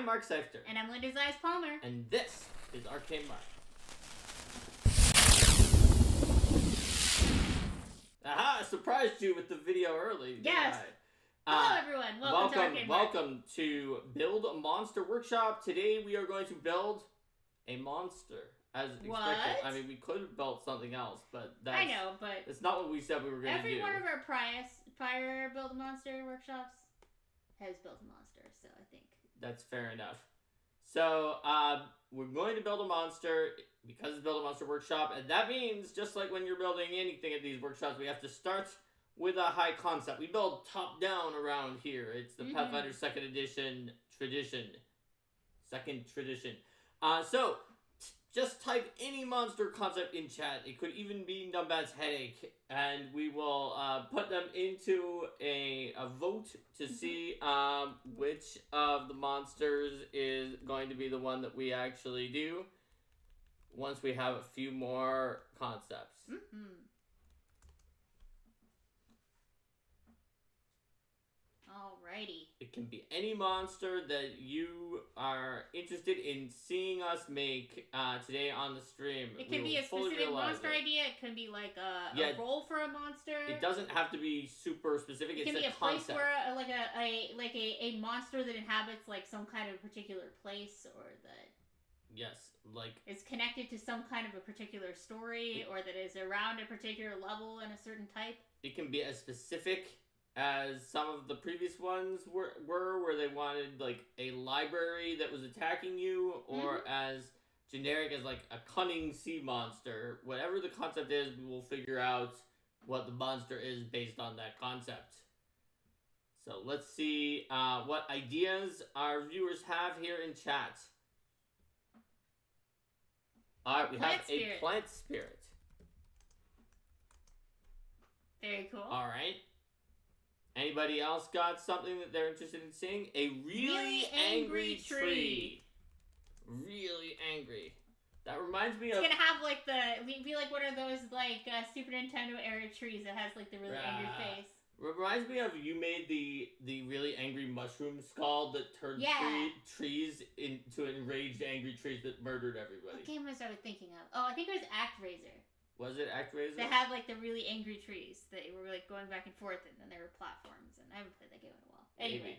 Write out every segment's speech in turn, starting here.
I'm Mark Seifter. And I'm Linda Zeiss Palmer. And this is Arcane Mark. Aha! I surprised you with the video early. Yes. Hello, everyone. Welcome to Arcane Mark. Welcome to Build a Monster Workshop. Today we are going to build a monster. As expected. What? I mean, we could have built something else, but that's... I know, but... It's not what we said we were going to do. Every one of our prior Build a Monster workshops has built a monster, so I think... That's fair enough. So, we're going to build a monster because it's Build a Monster Workshop, and that means, just like when you're building anything at these workshops, we have to start with a high concept. We build top-down around here. It's the Pathfinder 2nd Edition tradition. Second tradition. So... Just type any monster concept in chat. It could even be Numbat's Headache. And we will put them into a vote to see which of the monsters is going to be the one that we actually do. Once we have a few more concepts. Alrighty. It can be any monster that you are interested in seeing us make today on the stream. It can be a specific monster idea. It can be like a role for a monster. It doesn't have to be super specific. It can be a place where a monster that inhabits like some kind of particular place, or that is connected to some kind of a particular story, or that is around a particular level and a certain type. It can be as specific as some of the previous ones were where they wanted like a library that was attacking you, or as generic as like a cunning sea monster. Whatever the concept is, we will figure out what the monster is based on that concept. So let's see what ideas our viewers have here in chat. Alright, we have a plant spirit. Very cool. Alright. Anybody else got something that they're interested in seeing? A really angry tree. Really angry. That reminds me of... It's gonna have like be like one of those like Super Nintendo era trees that has like the really angry face. Reminds me of you made the really angry mushroom skull that turned trees into enraged angry trees that murdered everybody. What game was I thinking of? Oh, I think it was ActRaiser. Was it ActRaiser? They had like the really angry trees that were like going back and forth, and then there were platforms, and I haven't played that game in a while. Anyway.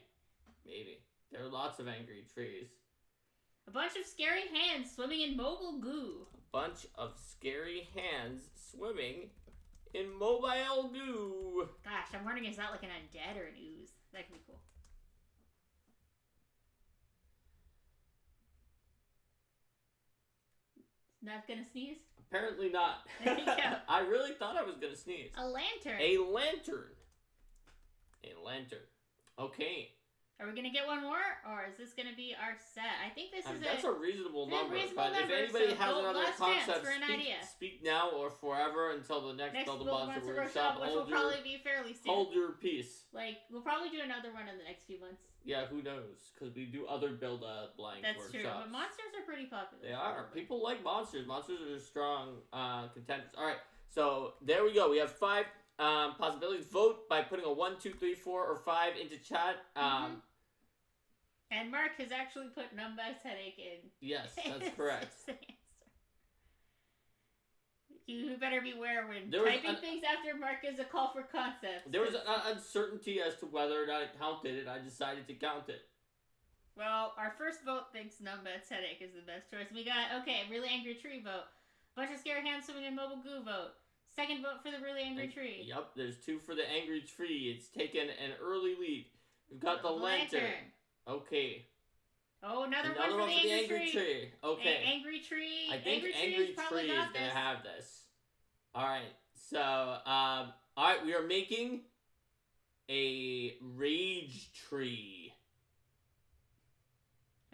Maybe. There are lots of angry trees. A bunch of scary hands swimming in mobile goo. A bunch of scary hands swimming in mobile goo. Gosh, I'm wondering, is that like an undead or an ooze? That could be cool. Not gonna sneeze? Apparently not. I really thought I was gonna sneeze. A lantern. A lantern. A lantern. Okay. Are we gonna get one more, or is this gonna be our set? I think this that's a reasonable number. But if anybody has another concept, speak now or forever until the next Build a Monster Workshop. Which will probably be fairly soon. Hold your peace. Like, we'll probably do another one in the next few months. Yeah, who knows? Because we do other Build a Blank workshops. That's true, but monsters are pretty popular. They are. People like monsters. Monsters are strong contenders. Alright, so there we go. We have 5 possibilities. Vote by putting a 1, 2, 3, 4, or 5 into chat. And Mark has actually put Numbat's Headache in. Yes, that's correct. You better beware when typing things after Mark is a call for concepts. There was an uncertainty as to whether or not it counted, and I decided to count it. Well, our first vote thinks Numbat's Headache is the best choice. We got, a really angry tree vote. Bunch of scary hands swimming in mobile goo vote. Second vote for the really angry tree. Yep, there's 2 for the angry tree. It's taken an early lead. We've got the lantern. Okay. Oh, another one for the angry tree. Okay. Angry tree. I think angry tree is gonna have this. Alright, so, alright, we are making a rage tree.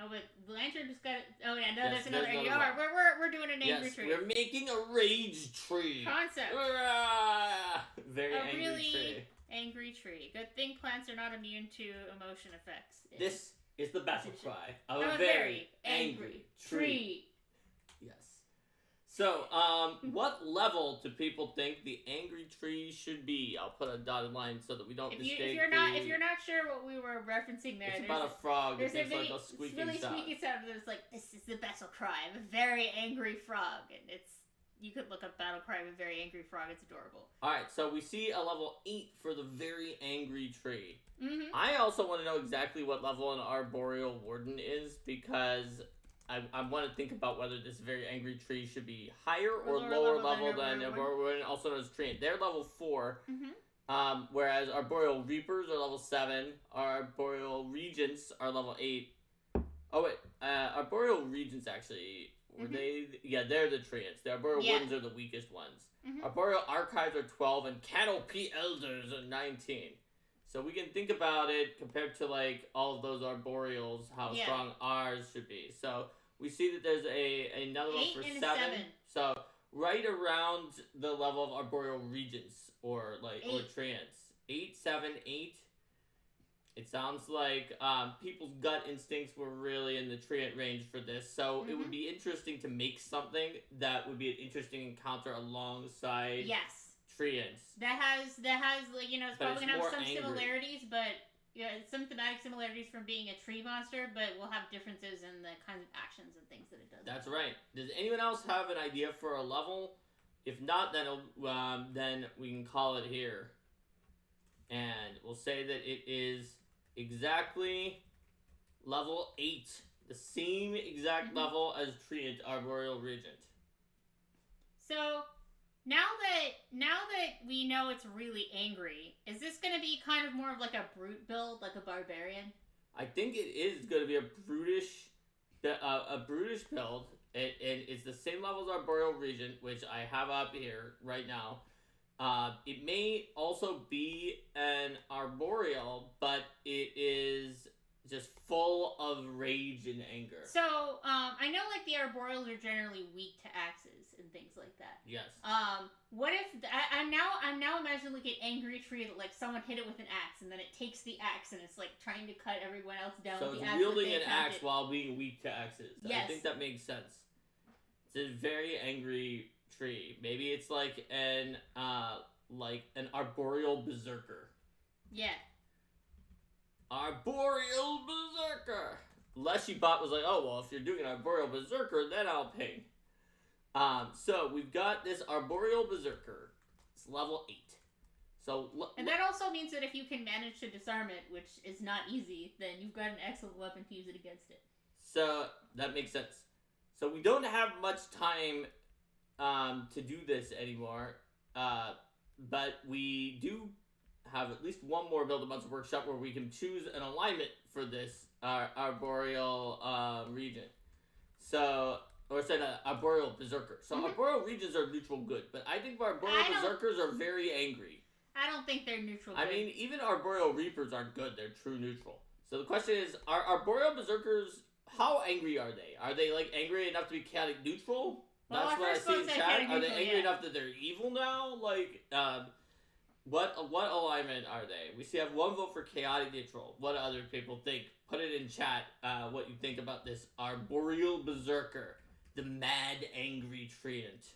Oh, but the lantern just got it. Oh, yeah, no, there's another angry. Alright, we're doing an angry tree. We're making a rage tree. Concept. Very angry tree. Angry tree. Good thing plants are not immune to emotion effects. This is the battle cry of a very angry tree. Yes. So, what level do people think the angry tree should be? I'll put a dotted line so that we don't mistake. If you're not sure what we were referencing there, it's about a frog. It makes like a it's squeaking really sound. Squeaky sound. It's like, this is the battle cry of a very angry frog, and you could look up battle cry of a very angry frog. It's adorable. All right, so we see a level 8 for the very angry tree. Mm-hmm. I also want to know exactly what level an arboreal warden is because I want to think about whether this very angry tree should be higher or lower level than arboreal warden, also known as treant. They're level 4, whereas arboreal reapers are level 7. Arboreal regents are level 8. Oh wait, arboreal regents actually were they? Yeah, they're the treants. The arboreal wardens are the weakest ones. Arboreal archives are 12, and canopy elders are 19. So we can think about it compared to like all of those arboreals, how strong ours should be. So we see that there's another one for 7. So right around the level of arboreal regents or treants. 8, 7, 8. It sounds like people's gut instincts were really in the treant range for this. So it would be interesting to make something that would be an interesting encounter alongside treants. That has like, you know, it's probably gonna have some similarities, but some thematic similarities from being a tree monster, but we'll have differences in the kinds of actions and things that it does. That's right. Does anyone else have an idea for a level? If not, then we can call it here, and we'll say that it is exactly level 8, the same exact level as treant arboreal regent. So now that we know it's really angry, is this going to be kind of more of like a brute build, like a barbarian? I think it is going to be a brutish build. It's the same level as arboreal regent, which I have up here right now. It may also be an arboreal, but it is just full of rage and anger. So, I know like the arboreals are generally weak to axes and things like that. Yes. What if I'm now imagining like an angry tree that like someone hit it with an axe and then it takes the axe and it's like trying to cut everyone else down so with the it's axe. wielding an axe while being weak to axes. Yes. I think that makes sense. It's a very angry tree. Maybe it's like an arboreal berserker. Yeah. Arboreal berserker. Leshibot was like, oh well, if you're doing an arboreal berserker, then I'll ping. So we've got this arboreal berserker. It's level 8. So and that also means that if you can manage to disarm it, which is not easy, then you've got an excellent weapon to use it against it. So that makes sense. So we don't have much time to do this anymore, but we do have at least one more Build a Monster workshop where we can choose an alignment for this arboreal region. So, or said arboreal berserker. So arboreal regions are neutral good, but I think arboreal berserkers are very angry. I don't think they're neutral good. I mean, even arboreal reapers aren't good. They're true neutral. So the question is, are arboreal berserkers, how angry are they? Are they like angry enough to be chaotic neutral? Well, that's what I see in chat. Are they angry enough that they're evil now? Like, what alignment are they? We have one vote for chaotic neutral. What do other people think? Put it in chat. What you think about this arboreal berserker, the mad angry treant,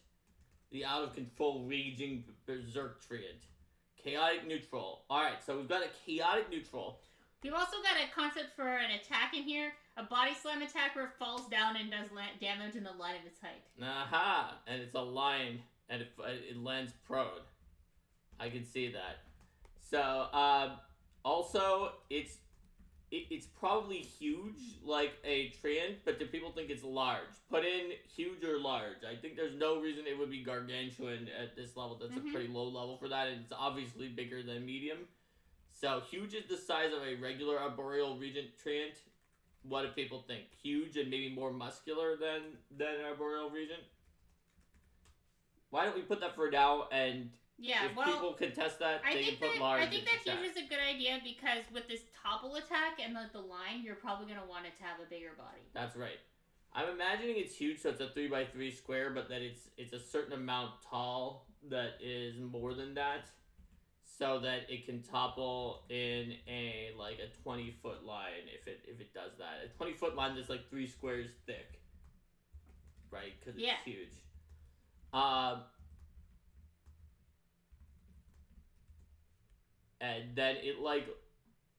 the out of control raging berserk treant, chaotic neutral. All right, so we've got a chaotic neutral. We've also got a concept for an attack in here. A body slam attack where it falls down and does damage in the line of its height. Aha! And it's a line, and it lands prone. I can see that. So, also, it's probably huge, like a treant, but do people think it's large? Put in huge or large. I think there's no reason it would be gargantuan at this level. That's a pretty low level for that, and it's obviously bigger than medium. So, huge is the size of a regular arboreal regent treant. What do people think? Huge and maybe more muscular than arboreal regent? Why don't we put that for now, and if people contest that, they can put large. I think that huge is a good idea because with this topple attack and the line, you're probably going to want it to have a bigger body. That's right. I'm imagining it's huge, so it's a 3x3 square, but that it's a certain amount tall that is more than that, so that it can topple in a 20-foot line if it does that. A 20-foot line that's like 3 squares thick, right? Because it's huge. And then it like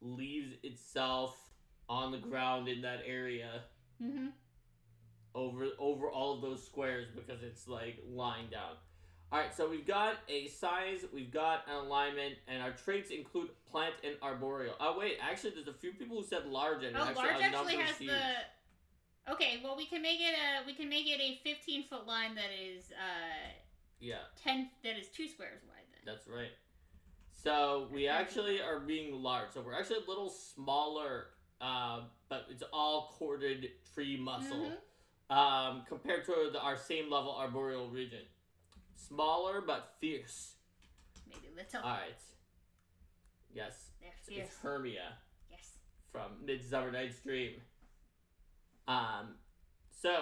leaves itself on the ground in that area. Mm-hmm. Over all of those squares because it's like lying down. Alright, so we've got a size, we've got an alignment, and our traits include plant and arboreal. Oh wait, actually there's a few people who said large and large actually has huge. Okay, well we can make it a 15-foot line that is 10 that is 2 squares wide then. That's right. So we actually are being large. So we're actually a little smaller, but it's all corded tree muscle. Mm-hmm. Compared to our same level arboreal region. Smaller but fierce. Maybe little. Alright. Yes. They're fierce. It's Hermia. Yes. From Midsummer Night's Dream. So,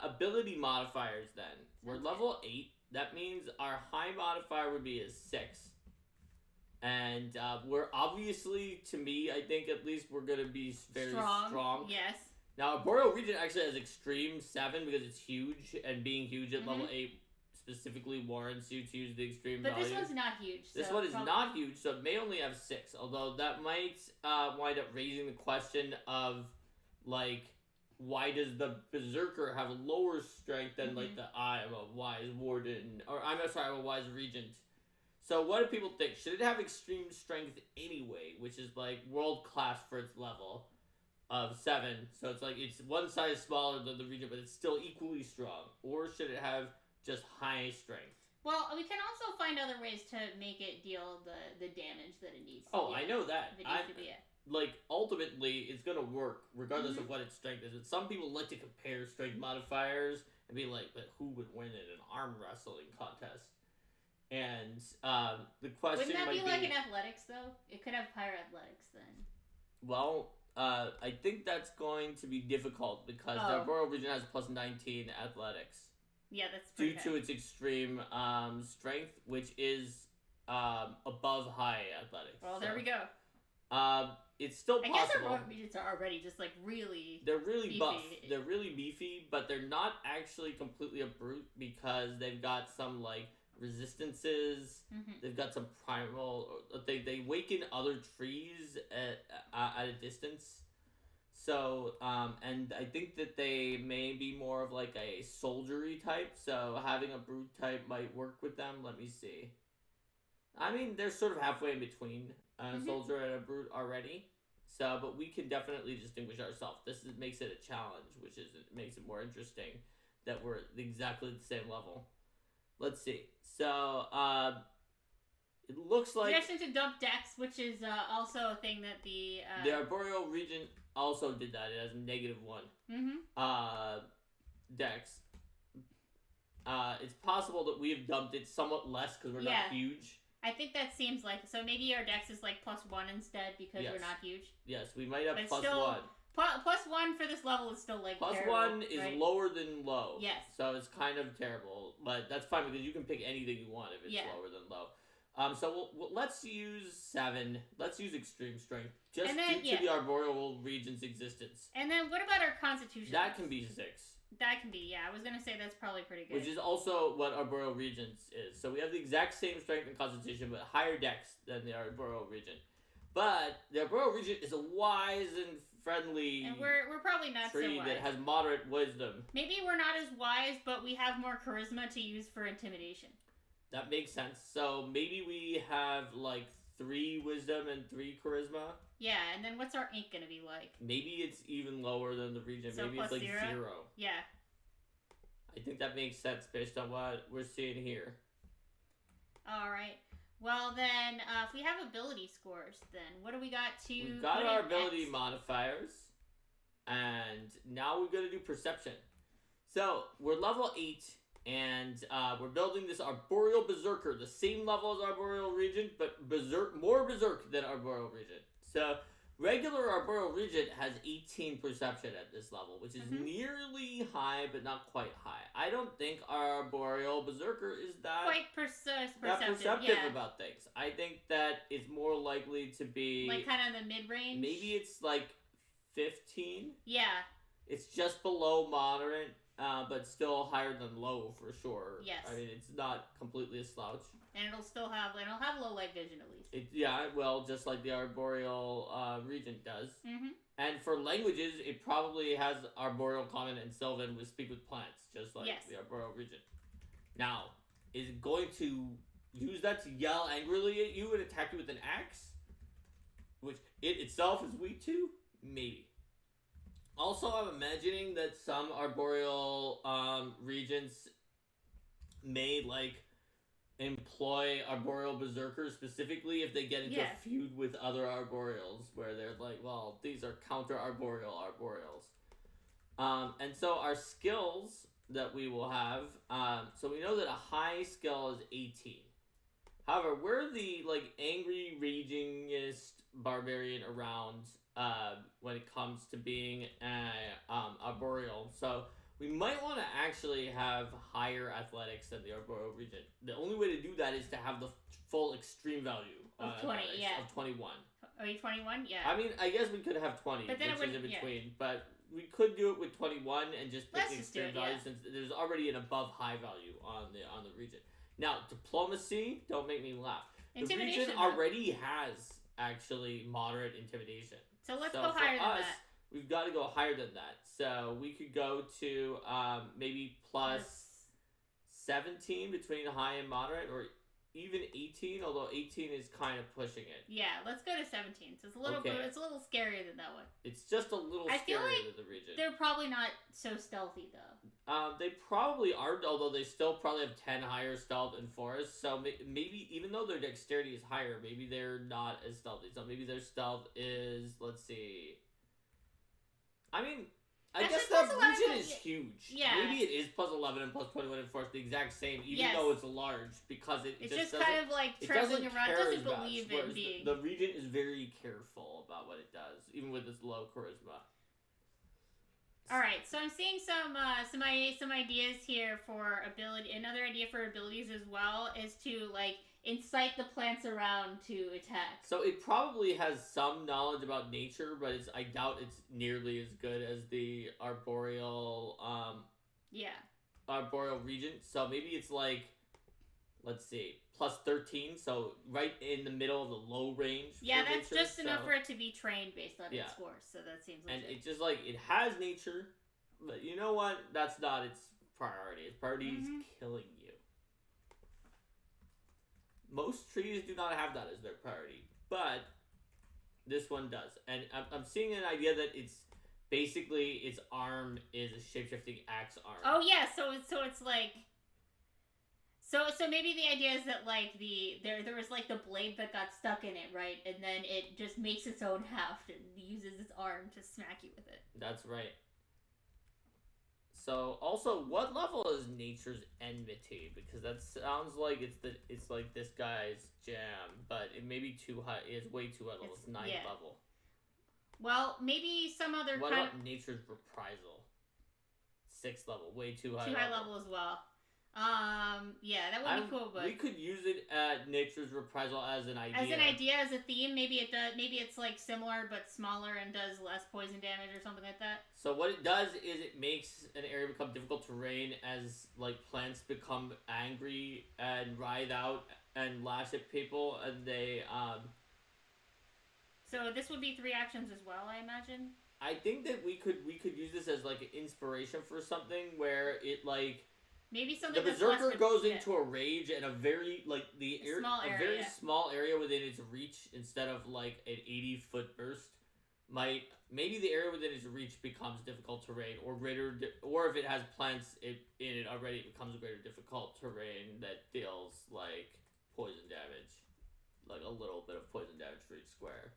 ability modifiers then. We're level 8. That means our high modifier would be a 6. And we're obviously, to me, I think at least we're going to be very strong. Yes. Now, Arboreal Region actually has Extreme 7 because it's huge, and being huge at level 8 specifically warrants you to use the Extreme value. But this one's not huge. This one is not huge, so it may only have 6, although that might wind up raising the question of, like, why does the Berserker have lower strength than, like, the I am a Wise Warden, or I'm sorry, I'm a Wise Regent. So what do people think? Should it have Extreme Strength anyway, which is, like, world class for its level of 7, so it's like it's one size smaller than the region, but it's still equally strong? Or should it have just high strength? Well, we can also find other ways to make it deal the damage that it needs to be. I know that. It needs to be like, ultimately, it's gonna work, regardless of what its strength is. But some people like to compare strength modifiers and be like, but who would win in an arm wrestling contest? And the question wouldn't that be like in athletics, though? It could have higher athletics then. Well, I think that's going to be difficult because the Arboreal Region has plus 19 athletics. Yeah, that's due to its extreme strength, which is above high athletics. Well, there we go. It's still possible. I guess Arboreal Regions are already just like really. They're really beefy. buff. They're really beefy, but they're not actually completely a brute because they've got some like resistances. They've got some primal. They waken other trees at a distance. So, and I think that they may be more of like a soldiery type. So having a brute type might work with them. Let me see. I mean, they're sort of halfway in between a soldier and a brute already. So, but we can definitely distinguish ourselves. Makes it a challenge, which makes it more interesting that we're exactly at the same level. Let's see. So, it looks like... Suggestion to dump Dex, which is also a thing that the Arboreal Region also did that. It has -1. Dex. It's possible that we have dumped it somewhat less because we're not huge. I think that seems like... So maybe our Dex is like +1 instead because we're not huge. Yes, we might have +1. +1 for this level is still like +1 is right? lower than low. Yes. So it's kind of terrible, but that's fine because you can pick anything you want if it's lower than low. So let's use 7. Let's use extreme strength just due to the Arboreal Region's existence. And then what about our Constitution? That can be 6. That can be, I was gonna say that's probably pretty good. Which is also what Arboreal Regions is. So we have the exact same strength and Constitution, but higher Dex than the Arboreal Region. But the Arboreal Region is a wise and friendly and we're probably not tree so wise. that has moderate wisdom. Maybe we're not as wise, but we have more charisma to use for intimidation. That makes sense. So maybe we have like 3 wisdom and 3 charisma. Yeah, and then what's our ink gonna be like? Maybe it's even lower than the region. So maybe it's like 0. Yeah. I think that makes sense based on what we're seeing here. Alright. Well then, if we have ability scores, then what do we got to... We've got our ability modifiers. And now we're going to do perception. So, we're level 8. And we're building this Arboreal Berserker. The same level as Arboreal Region, but more Berserk than Arboreal Region. So, regular Arboreal Region has 18 perception at this level, which is nearly high, but not quite high. I don't think our Arboreal Berserker is that perceptive about things. I think that it's more likely to be... like kind of the mid-range? Maybe it's like 15? Yeah. It's just below moderate, but still higher than low for sure. Yes. I mean, it's not completely a slouch. And it'll have low light vision at least. Just like the Arboreal Regent does. Mm-hmm. And for languages, it probably has Arboreal, Common, and Sylvan with Speak with Plants, just like the Arboreal Regent. Now, is it going to use that to yell angrily at you and attack you with an axe? Which it itself is weak to? Maybe. Also, I'm imagining that some Arboreal Regents may, employ Arboreal Berserkers specifically if they get into a feud with other Arboreals, where they're like, well, these are counter-Arboreals. And so our skills that we will have, so we know that a high skill is 18. However, we're the, angry, ragingest barbarian around when it comes to being Arboreal. So we might want to actually have higher athletics than the Arboreal Regent. The only way to do that is to have the full extreme value of 20, of 21. Are you 21? Yeah. I mean, I guess we could have 20, but then which is in between. But we could do it with 21 and just pick the extreme value since there's already an above high value on the Regent. Now, diplomacy, don't make me laugh. The Regent already has actually moderate intimidation. So let's go higher than that. We've got to go higher than that. So we could go to maybe plus 17 between high and moderate, or even 18, although 18 is kind of pushing it. Yeah, let's go to 17. So it's a little scarier than that one. It's just a little scarier than the Regent. They're probably not so stealthy, though. They probably are, although they still probably have 10 higher stealth in Forest. So maybe, even though their dexterity is higher, maybe they're not as stealthy. So maybe their stealth is, let's see. I mean, I guess that Regent is huge. Yeah. Maybe it is plus 11 and plus 21 in Force, the exact same, even though it's large, because it's just kind of like traveling around. It doesn't believe in being. The Regent is very careful about what it does, even with its low charisma. All right, so I'm seeing some ideas here for ability. Another idea for abilities as well is to incite the plants around to attack. So it probably has some knowledge about nature, but I doubt it's nearly as good as the Arboreal. Arboreal Regent. So maybe it's let's see, plus 13. So right in the middle of the low range. Yeah, that's nature, just enough for it to be trained based on its score. So that seems legit. And it just it has nature, but you know what? That's not its priority. Its priority is killing you. Most trees do not have that as their priority, but this one does. And I'm seeing an idea that it's basically its arm is a shapeshifting axe arm. Oh yeah, so it's so maybe the idea is that there was the blade that got stuck in it, right? And then it just makes its own heft and uses its arm to smack you with it. That's right. So, also, what level is Nature's Enmity? Because that sounds like it's like this guy's jam, but it may be too high. It's way too high level. It's 9th level. Well, maybe some other What about Nature's Reprisal? 6th level. Way too high level. Too high level as well. Yeah, that would be cool, but we could use it at Nature's Reprisal as an idea. As a theme. Maybe it's similar but smaller and does less poison damage or something like that. So what it does is it makes an area become difficult terrain as plants become angry and writhe out and lash at people, and they So this would be 3 actions as well, I imagine. I think that we could use this as an inspiration for something where it maybe something. The Berserker goes into a rage and a very very small area within its reach instead of an 80-foot burst. Maybe the area within its reach becomes difficult terrain, or if it has plants in it already, it becomes greater difficult terrain that deals poison damage, a little bit of poison damage for each square.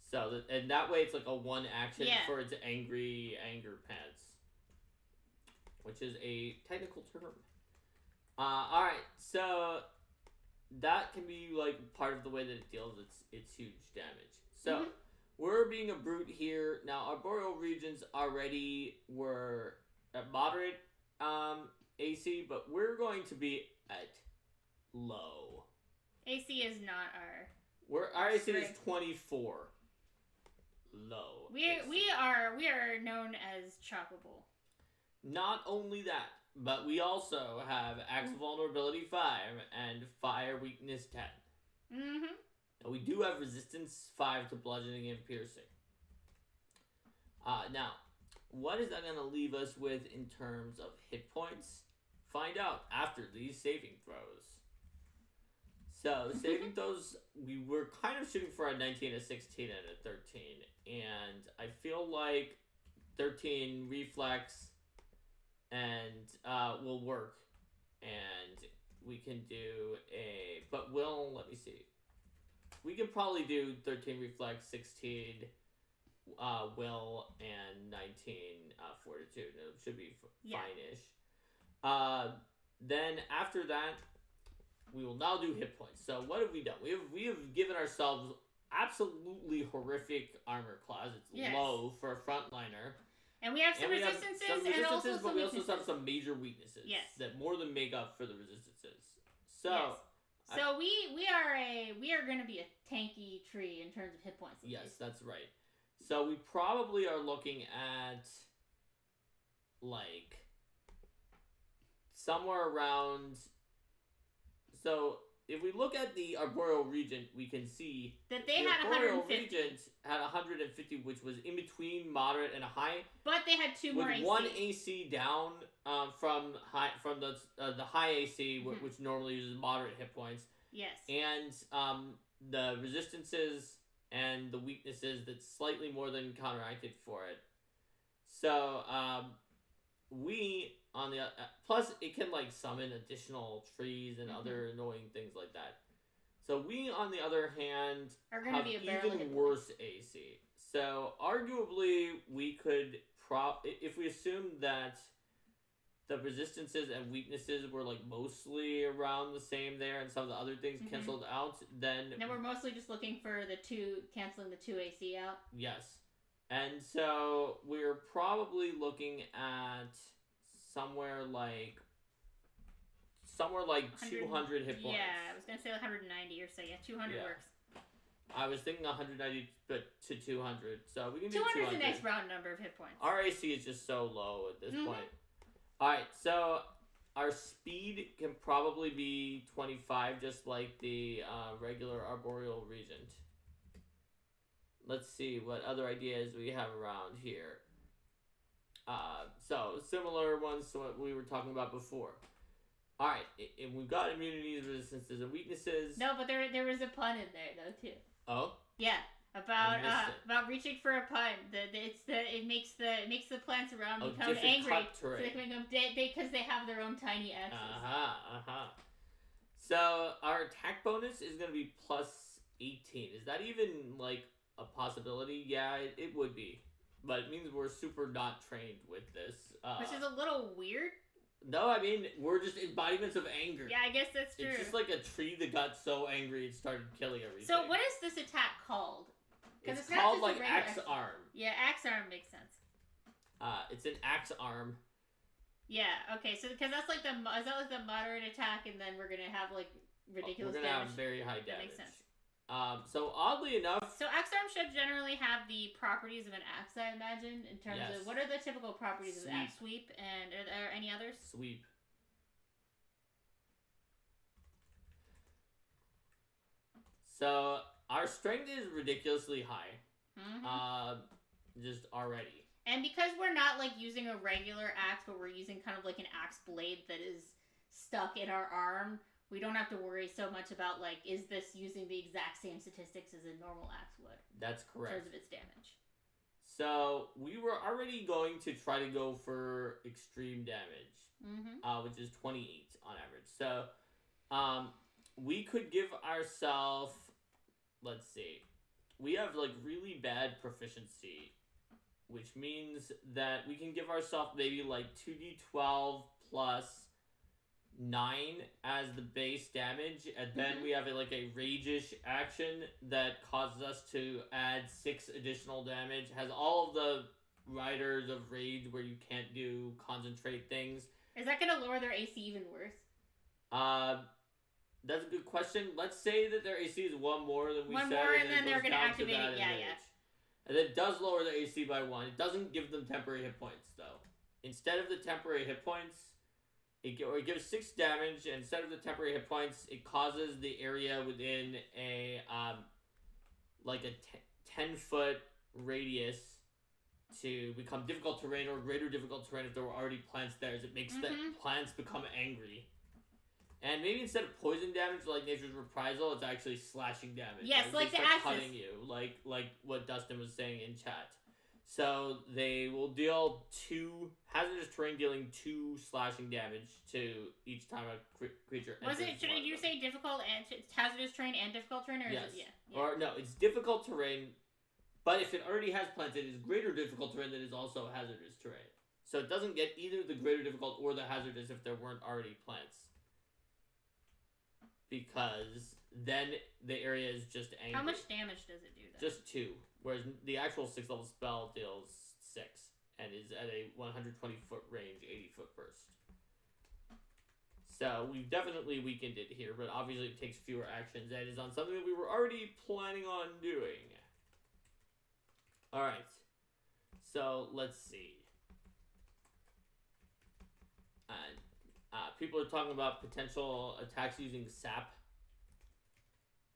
So and that way it's a 1 action for its anger pants. Which is a technical term. Alright, so that can be part of the way that it deals its huge damage. So we're being a brute here. Now Arboreal Regents already were at moderate AC, but we're going to be at low. AC is not our AC is 24. low. We are known as choppable. Not only that, but we also have Axe Vulnerability 5 and Fire Weakness 10. Mm-hmm. And we do have Resistance 5 to Bludgeoning and Piercing. Now, what is that going to leave us with in terms of hit points? Find out after these saving throws. So, saving throws, we were kind of shooting for a 19, a 16, and a 13. And I feel like 13 reflex and will work. And we can do but let me see. We could probably do 13 reflex, 16 will, and 19 fortitude. It should be fine-ish. Then after that, we will now do hit points. So what have we done? We have given ourselves absolutely horrific armor class. It's low for a frontliner. And we have some resistances, and also but we also have some major weaknesses. Yes. That more than make up for the resistances. So. Yes. So we are going to be a tanky tree in terms of hit points. Yes, that's right. So we probably are looking at like somewhere around. So if we look at the Arboreal Regent, we can see that they had 150. Regent had 150, which was in between moderate and a high. But they had two more AC. With one AC down from the high AC, which normally uses moderate hit points. Yes. And the resistances and the weaknesses that's slightly more than counteracted for it. So we on the plus it can like summon additional trees and other annoying things like that. So we on the other hand are going to be even worse AC. So arguably we could if we assume that the resistances and weaknesses were like mostly around the same there and some of the other things canceled out, then we're mostly just looking for canceling the 2 AC out. Yes. And so we're probably looking at somewhere like 200 hit points. Yeah, I was going to say 190 or so. Yeah, 200 works. I was thinking 190 but to 200. So we can do 200 200. is a nice round number of hit points. Our AC is just so low at this point. Alright, so our speed can probably be 25, just like the regular Arboreal Regent. Let's see what other ideas we have around here. So, similar ones to what we were talking about before. Alright, and we've got immunities, resistances, and weaknesses. No, but there was a pun in there, though, too. Oh? Yeah. About reaching for a pun. It makes the plants around become angry. So they can become because they have their own tiny axes. So our attack bonus is going to be plus 18. Is that even like a possibility? Yeah, it would be. But it means we're super not trained with this. Which is a little weird. No, I mean, we're just embodiments of anger. Yeah, I guess that's true. It's just like a tree that got so angry it started killing everything. So what is this attack called? It's called like axe arm. Yeah, axe arm makes sense. It's an axe arm. Yeah. Okay. So because that's like is that like the moderate attack, and then we're gonna have like ridiculous damage. We're gonna have very high damage. That makes sense. So oddly enough. So axe arm should generally have the properties of an axe, I imagine, in terms of what are the typical properties of axe? Sweep, and are there any others? Sweep. So our strength is ridiculously high. Just already. And because we're not like using a regular axe, but we're using kind of like an axe blade that is stuck in our arm, we don't have to worry so much about like, is this using the exact same statistics as a normal axe would? That's correct. In terms of its damage. So we were already going to try to go for extreme damage, which is 28 on average. So we could give ourselves, let's see, we have like really bad proficiency, which means that we can give ourselves maybe like 2d12 plus 9 as the base damage, and then we have like a rage-ish action that causes us to add 6 additional damage. Has all of the riders of rage where you can't do concentrate things. Is that gonna lower their AC even worse? That's a good question. Let's say that their AC is one more than we said. One more, and then they're gonna activate it. Yeah. And it does lower the AC by 1. It doesn't give them temporary hit points, though. Instead of the temporary hit points, it gives 6 damage, and instead of the temporary hit points, it causes the area within a, like a 10-foot radius to become difficult terrain or greater difficult terrain if there were already plants there. As it makes the plants become angry. And maybe instead of poison damage, like Nature's Reprisal, it's actually slashing damage. Yes, like the axes. Cutting you, like what Dustin was saying in chat. So they will deal 2 hazardous terrain, dealing 2 slashing damage to each time a creature enters. Should you say difficult and it's hazardous terrain and difficult terrain, or yes. is it yeah? Or no, it's difficult terrain, but if it already has plants, it is greater difficult terrain that is also hazardous terrain. So it doesn't get either the greater difficult or the hazardous if there weren't already plants. Because then the area is just angry. How much damage does it do then? Just 2. Whereas the actual 6th level spell deals 6. And is at a 120-foot range, 80-foot burst. So we've definitely weakened it here, but obviously it takes fewer actions. That is on something that we were already planning on doing. Alright. So let's see. People are talking about potential attacks using sap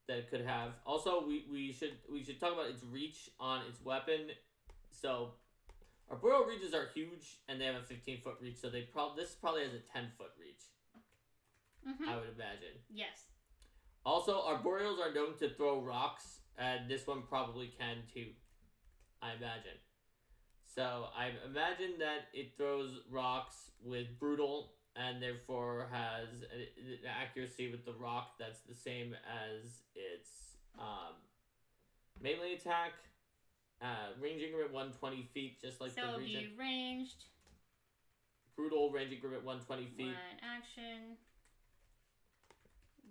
that it could have. Also, we should talk about its reach on its weapon. So, Arboreal Reaches are huge, and they have a 15-foot reach. So this probably has a 10-foot reach. I would imagine. Yes. Also, Arboreals are known to throw rocks, and this one probably can too. I imagine. So I imagine that it throws rocks with Brutal, and therefore has an accuracy with the rock that's the same as its melee attack. Range increment 120 feet, just like the region. So it'll be ranged. Brutal, range increment 120 feet. 1 action.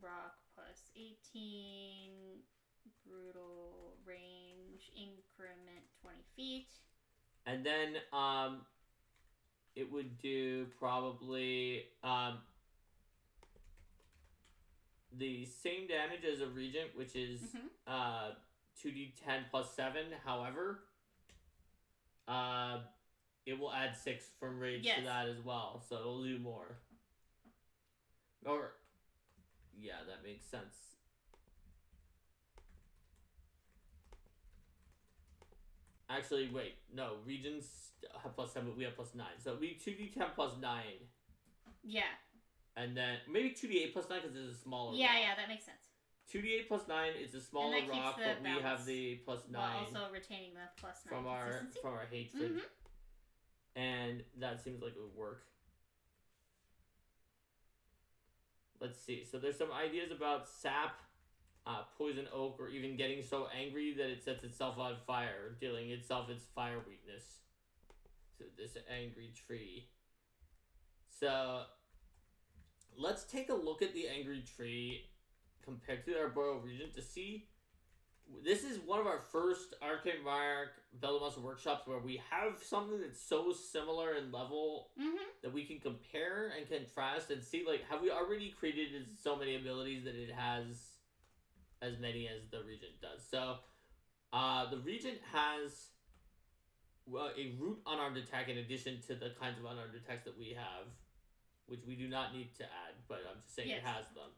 Rock plus 18. Brutal, range increment 20 feet. And then it would do probably the same damage as a Regent, which is 2d10 plus 7. However, it will add 6 from rage to that as well, so it'll do more. Or, yeah, that makes sense. Actually, wait, no, Regents have plus 7, but we have plus 9. So it'll be 2d10 plus 9. Yeah. And then, maybe 2d8 plus 9 because it's a smaller rock. Yeah, that makes sense. 2d8 plus 9 is a smaller rock, but we have the plus 9. While also retaining the plus 9 from our hatred. And that seems like it would work. Let's see. So there's some ideas about sap, poison oak, or even getting so angry that it sets itself on fire, dealing itself its fire weakness to this angry tree. So let's take a look at the angry tree compared to the Arboreal Regent to see. This is one of our first Arcane Monarch Build a Monster workshops where we have something that's so similar in level that we can compare and contrast and see, like, have we already created so many abilities that it has as many as the Regent does. So the Regent has a root unarmed attack in addition to the kinds of unarmed attacks that we have, which we do not need to add, but I'm just saying it has them.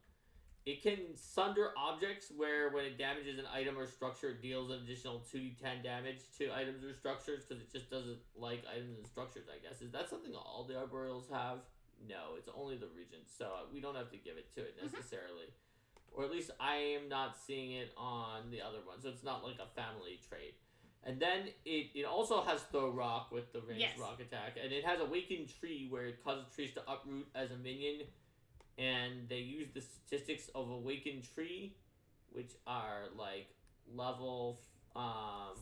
It can sunder objects where when it damages an item or structure, it deals an additional 2d10 damage to items or structures because it just doesn't like items and structures, I guess. Is that something all the Arboreals have? No, it's only the Regent, so we don't have to give it to it necessarily. Or at least I am not seeing it on the other one, so it's not like a family trait. And then it also has Throw Rock with the ranged rock attack, and it has Awakened Tree where it causes trees to uproot as a minion. And they use the statistics of Awakened Tree, which are like level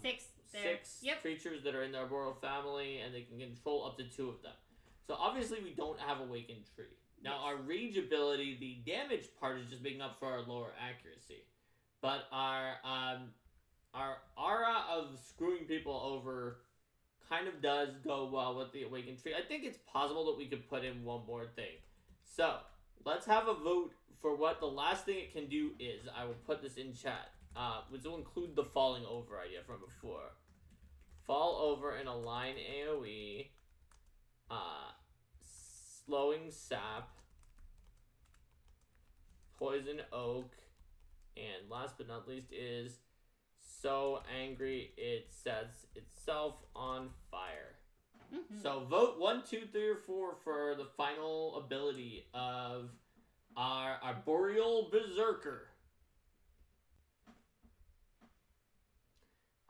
6 creatures that are in the Arboreal family, and they can control up to 2 of them. So obviously we don't have Awakened Tree. Now our rage ability, the damage part is just making up for our lower accuracy. But our aura of screwing people over kind of does go well with the Awakened Tree. I think it's possible that we could put in one more thing. So let's have a vote for what the last thing it can do is. I will put this in chat. Which will include the falling over idea from before. Fall over in a line AoE. Slowing Sap. Poison Oak. And last but not least is so angry it sets itself on fire. Mm-hmm. So vote 1, 2, 3, or 4 for the final ability of our Arboreal Berserker.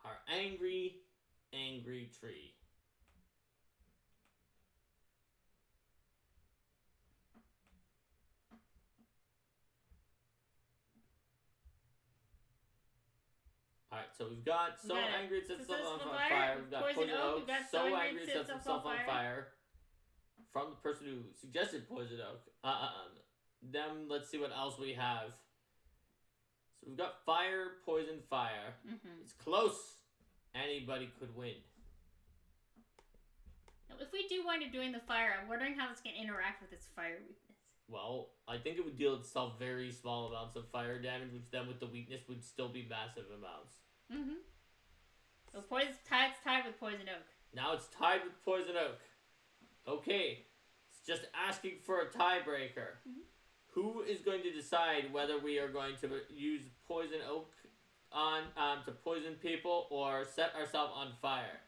Our angry tree. Alright, so we've got So Angry It Sets Itself on Fire. We've got Poison Oak. So Angry It Sets Itself on Fire. From the person who suggested Poison Oak. Then let's see what else we have. So we've got Fire, Poison, Fire. Mm-hmm. It's close. Anybody could win. Now, if we do wind up doing the Fire, I'm wondering how this can interact with its Fire weakness. Well, I think it would deal itself very small amounts of fire damage, which then with the weakness would still be massive amounts. Mm-hmm. So it's tied with Poison Oak. Now it's tied with Poison Oak. Okay. It's just asking for a tiebreaker. Mm-hmm. Who is going to decide whether we are going to use Poison Oak on to poison people or set ourselves on fire?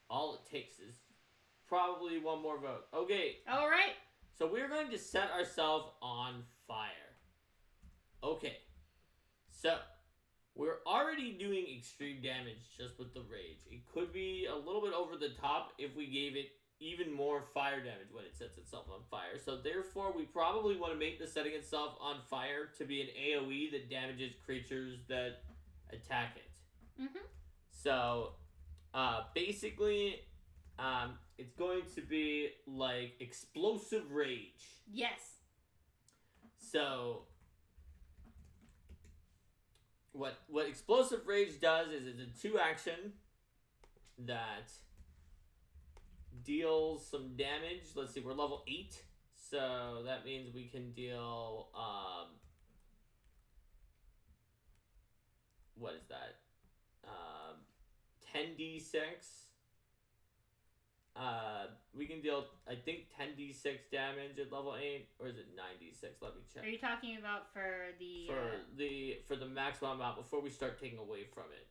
All it takes is probably one more vote. Okay. All right. So we're going to set ourselves on fire. Okay. So we're already doing extreme damage just with the rage. It could be a little bit over the top if we gave it even more fire damage when it sets itself on fire. So therefore, we probably want to make the setting itself on fire to be an AoE that damages creatures that attack it. Mm-hmm. So basically, it's going to be like Explosive Rage. Yes. So what Explosive Rage does is it's a 2-action that deals some damage. Let's see, we're level 8, so that means we can deal what is that? 10d6. We can deal, I think, 10d6 damage at level 8, or is it 9d6? Let me check. Are you talking about for the maximum amount before we start taking away from it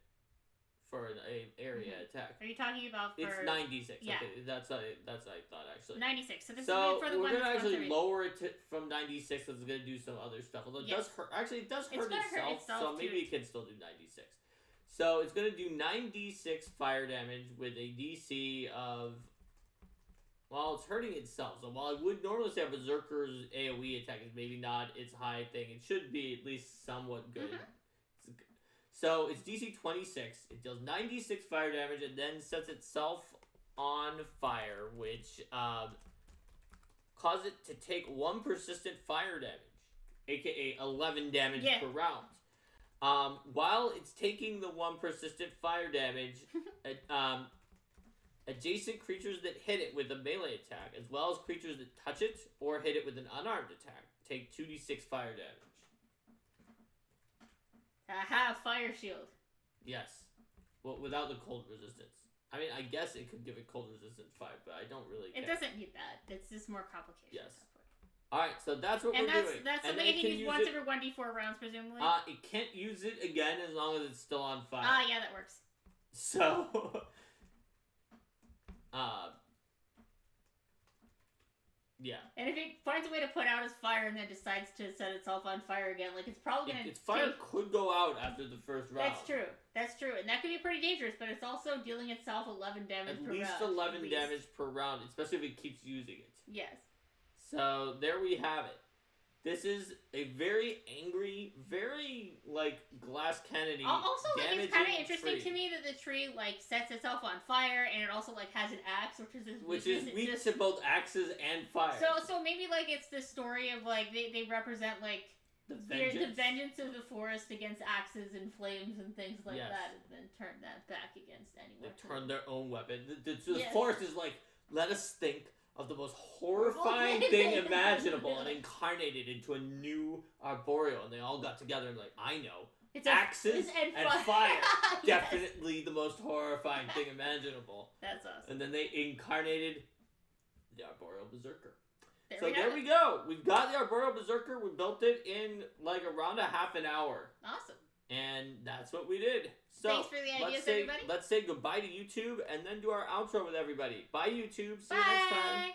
for an area attack? Are you talking about for? It's 9d6. Yeah, okay, that's what I thought actually. 96. So this is for the we're one gonna that's actually lower it from 96. Because it's gonna do some other stuff. Although it does hurt. Actually, it does hurt itself. So maybe it can still do 96. So it's gonna do 9d6 fire damage with a DC of. Well, it's hurting itself. So while I would normally say a Berserker's AoE attack is maybe not its high thing, it should be at least somewhat good. Mm-hmm. So it's DC 26. It deals 96 fire damage and then sets itself on fire, which causes it to take 1 persistent fire damage, aka 11 damage per round. While it's taking the 1 persistent fire damage, adjacent creatures that hit it with a melee attack, as well as creatures that touch it or hit it with an unarmed attack, take 2d6 fire damage. Aha, fire shield. Yes. Well, without the cold resistance. I mean, I guess it could give it cold resistant fire, but I don't really care. It doesn't need that. It's just more complicated. Yes. Alright, so that's what we're doing. That's something it can use once every 1d4 rounds, presumably? It can't use it again as long as it's still on fire. Yeah, that works. So... yeah. And if it finds a way to put out its fire and then decides to set itself on fire again, like, it's probably gonna its fire could go out after the first round. That's true. And that could be pretty dangerous, but it's also dealing itself 11 damage per round. At least 11 damage per round, especially if it keeps using it. Yes. So, there we have it. This is a very angry, very, like, Glass Kennedy also, like, it's kind of interesting to me that the tree, like, sets itself on fire, and it also, like, has an axe, which is weak to both axes and fire. So maybe, like, it's the story of, like, they represent, like, the vengeance of the forest against axes and flames and things like that, and then turn that back against anyone. They turn their own weapon. The forest is like, let us think of the most horrifying thing imaginable and incarnate it into a new arboreal. And they all got together and like, I know. axes and fire. Yes. Definitely the most horrifying thing imaginable. That's awesome. And then they incarnated the Arboreal Berserker. There we go. We've got the Arboreal Berserker. We built it in like around a half an hour. Awesome. And that's what we did. So thanks for the ideas, everybody. Let's say goodbye to YouTube and then do our outro with everybody. Bye, YouTube. See you next time.